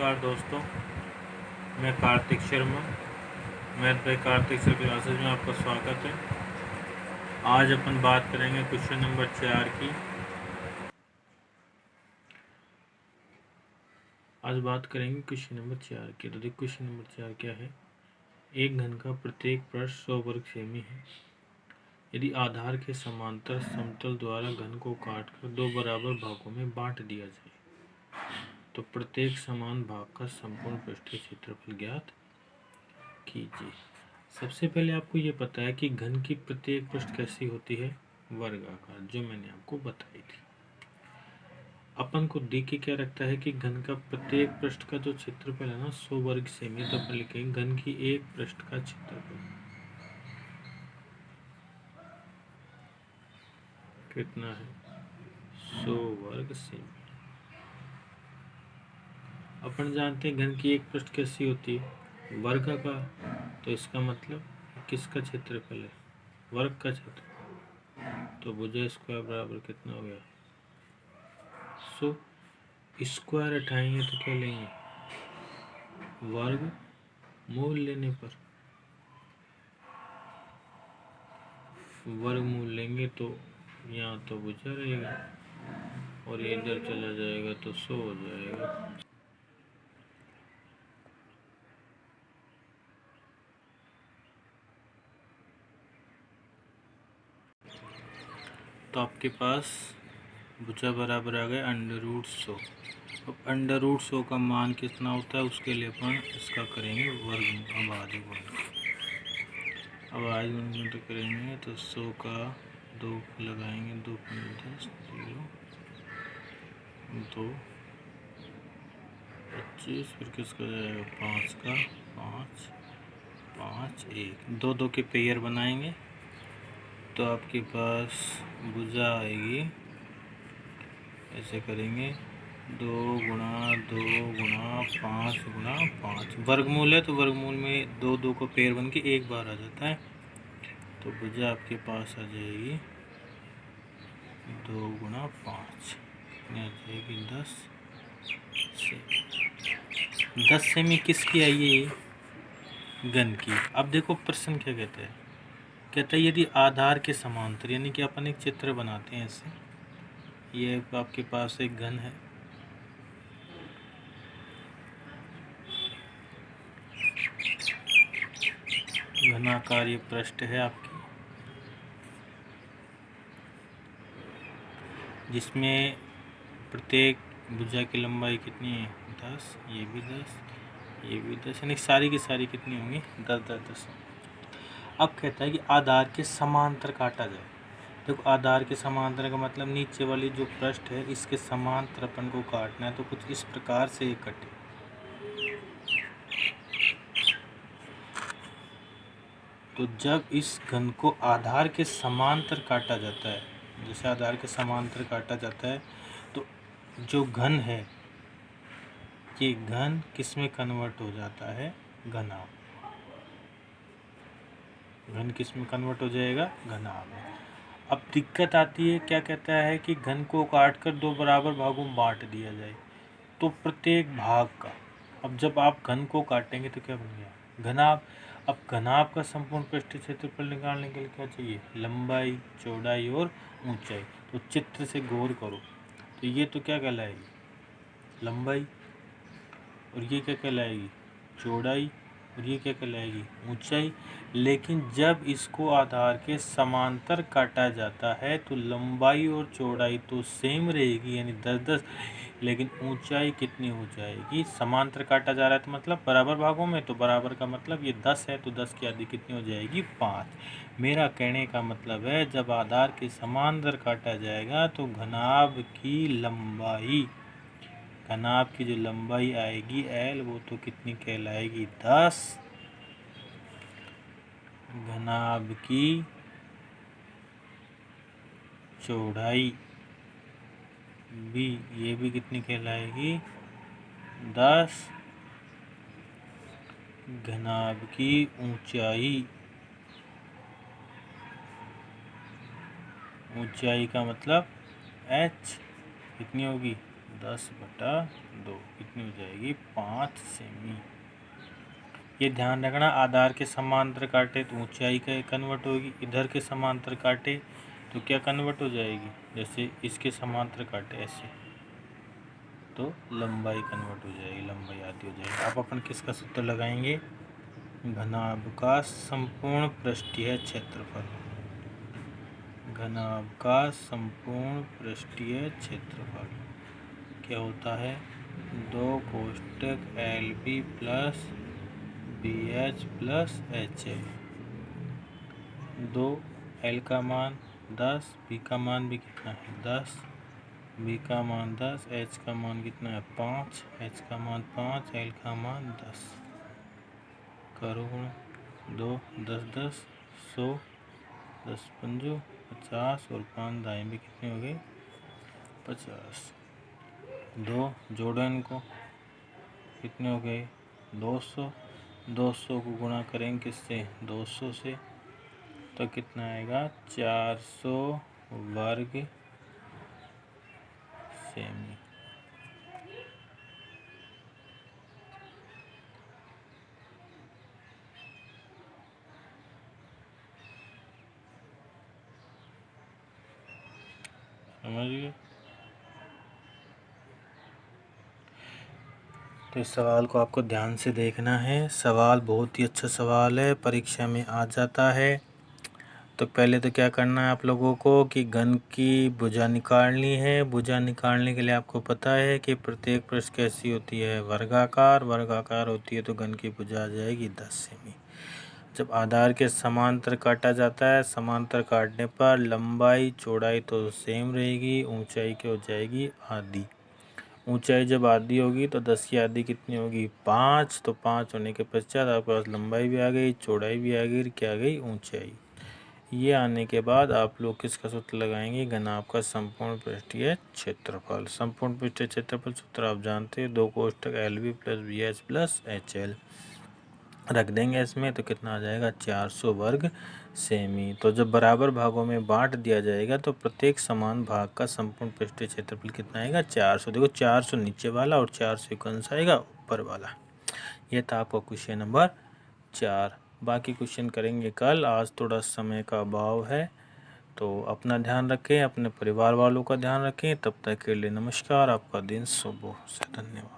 नमस्कार दोस्तों, मैं Kartik Sharma. Math bye Kartik sir classes में आपका स्वागत है। आज अपन बात करेंगे क्वेश्चन नंबर 4 की। आज बात करेंगे क्वेश्चन नंबर 4 की। तो देखो क्वेश्चन नंबर 4 क्या है। एक घन का प्रत्येक पृष्ठ 100 वर्ग सेमी है। यदि आधार के समांतर समतल द्वारा घन को काटकर दो बराबर भागों में बांट दिया जाए तो प्रत्येक समान भाग का संपूर्ण पृष्ठीय क्षेत्रफल ज्ञात कीजिए। सबसे पहले आपको ये पता है कि घन की प्रत्येक पृष्ठ कैसी होती है, वर्गाकार, जो मैंने आपको बताई थी। अपन को दी के क्या रखता है कि घन का प्रत्येक पृष्ठ का जो क्षेत्रफल है ना 100 वर्ग सेमी, तो अपन लिखेंगे घन की एक पृष्ठ का क्षेत्रफल कितना है, 100 वर्ग सेमी। अपन जानते हैं घन की एक पृष्ठ कैसी होती है, वर्गाकार। तो इसका मतलब किसका क्षेत्रफल है, वर्ग का क्षेत्रफल। तो भुजा स्क्वायर बराबर कितना हो गया, 100। स्क्वायर हटाएंगे तो क्या लेंगे, वर्ग मूल लेने पर वर्गमूल लेंगे तो यहाँ तो भुजा रहेगा और ये इधर चला जाएगा तो 100 हो जाएगा। तो आपके पास भुजा बराबर आ गया √100। अब √100 का मान कितना होता है उसके लिए अपन इसका करेंगे वर्ग, अभाज्य गुणन। अभाज्य गुणन तो करेंगे तो 100 का 2 लगाएंगे, 2 × 10 0 2 25, फिर किसका जाएगा 5 का 5 5 1, 2 2 के पेयर बनाएंगे तो आपके पास भुजा आएगी, ऐसे करेंगे 2 × 2 × 5 × 5। वर्गमूल है तो वर्गमूल में 2 2 को पेयर बन के एक बार आ जाता है। तो भुजा आपके पास आ जाएगी 2 × 5 आ जाएगी 10 सेमी। 10 सेमी किसकी आई है, घन की। अब देखो प्रश्न क्या कहता है, कहता है यदि आधार के समांतर, यानी कि अपन एक चित्र बनाते हैं ऐसे, ये आपके पास एक घन है, घनाकार ये पृष्ठ है आपकी, जिसमें प्रत्येक भुजा की लंबाई कितनी है 10, ये भी 10, ये भी 10, यानी सारी की सारी कितनी होंगी 10 10 10। अब कहता है कि आधार के समांतर काटा जाए। देखो आधार के समांतर का मतलब नीचे वाली जो पृष्ठ है इसके समांतर अपन को काटना है। तो कुछ इस प्रकार से ये कटे। तो जब इस घन को आधार के समांतर काटा जाता है, जैसे आधार के समांतर काटा जाता है, तो जो घन है ये घन किस में कन्वर्ट हो जाता है, घनाभ। घन किस में कन्वर्ट हो जाएगा, घनाभ में। अब दिक्कत आती है, क्या कहता है कि घन को काटकर दो बराबर भागों में बांट दिया जाए तो प्रत्येक भाग का। अब जब आप घन को काटेंगे तो क्या बन गया, घनाभ। अब घनाभ का संपूर्ण पृष्ठीय क्षेत्रफल निकालने के लिए क्या चाहिए, लंबाई, चौड़ाई और ऊंचाई। तो चित्र से गौर करो तो ये तो क्या कहलाएगी, लंबाई, और ये क्या कहलाएगी, चौड़ाई, और ये क्या कहलाएगी, ऊंचाई। लेकिन जब इसको आधार के समांतर काटा जाता है तो लंबाई और चौड़ाई तो सेम रहेगी, यानी 10 10, लेकिन ऊंचाई कितनी हो जाएगी, समांतर काटा जा रहा है तो मतलब बराबर भागों में, तो बराबर का मतलब ये 10 है तो 10 की आधी कितनी हो जाएगी, 5। मेरा कहने का मतलब है जब आधार के समांतर काटा जाएगा तो घनाभ की लंबाई, घनाभ की जो लंबाई आएगी L, वो तो कितनी कहलाएगी, 10। घनाभ की चौड़ाई भी, ये भी कितनी कहलाएगी, 10। घनाभ की ऊंचाई, ऊंचाई का मतलब H कितनी होगी, 10/2 कितनी हो जाएगी 5 सेमी। ये ध्यान रखना, आधार के समांतर काटे तो ऊंचाई का कन्वर्ट होगी, इधर के समांतर काटे तो क्या कन्वर्ट हो जाएगी, जैसे इसके समांतर काटे ऐसे तो लंबाई कन्वर्ट हो जाएगी, लंबाई आधी हो जाएगी। अब अपन किसका सूत्र लगाएंगे, घनाभ का संपूर्ण पृष्ठीय क्षेत्रफल। घनाभ का संपूर्ण पृष्ठीय क्षेत्रफल क्या होता है, 2 कोष्टक LB plus BH plus HL। 2 L का मान 10, B का मान भी कितना है 10, B का मान 10, H का मान कितना है 5, H का मान 5, L का मान 10। करो गुण 2 10 10 100, 10 पंजो 50 और 5 दाएँ भी कितने हो गए 50। 2 जोड़ो इनको, कितने हो गए 200। 200 को गुणा करेंगे किससे 200 से, तो कितना आएगा 400 वर्ग सेमी। समझ गए। तो इस सवाल को आपको ध्यान से देखना है, सवाल बहुत ही अच्छा सवाल है, परीक्षा में आ जाता है। तो पहले तो क्या करना है आप लोगों को कि घन की भुजा निकालनी है। भुजा निकालने के लिए आपको पता है कि प्रत्येक पृष्ठ कैसी होती है, वर्गाकार। वर्गाकार होती है तो घन की भुजा आ जाएगी 10 सेमी। जब आधार के समांतर काटा जाता है, समांतर काटने पर लंबाई चौड़ाई तो सेम रहेगी, ऊंचाई क्या हो जाएगी आधी। ऊंचाई जब आधी होगी तो 10 की आधी कितनी होगी 5। तो 5 होने के पश्चात आपके पास लंबाई भी आ गई, चौड़ाई भी आ गई, क्या आ गई ऊंचाई। ये आने के बाद आप लोग किसका सूत्र लगाएंगे, घनाभ का संपूर्ण पृष्ठीय क्षेत्रफल। संपूर्ण पृष्ठीय क्षेत्रफल सूत्र आप जानते हैं, 2 कोष्टक LB plus BH plus HL रख देंगे इसमें, तो कितना आ जाएगा 400 वर्ग सेमी। तो जब बराबर भागों में बांट दिया जाएगा तो प्रत्येक समान भाग का संपूर्ण पृष्ठीय क्षेत्रफल कितना आएगा 400। देखो 400 नीचे वाला और 400 कौन सा आएगा ऊपर वाला। यह था आपका क्वेश्चन नंबर 4। बाकी क्वेश्चन करेंगे कल, आज थोड़ा समय का अभाव है। तो अपना ध्यान रखें, अपने परिवार वालों का ध्यान रखें। तब तक के लिए नमस्कार, आपका दिन शुभ हो। धन्यवाद।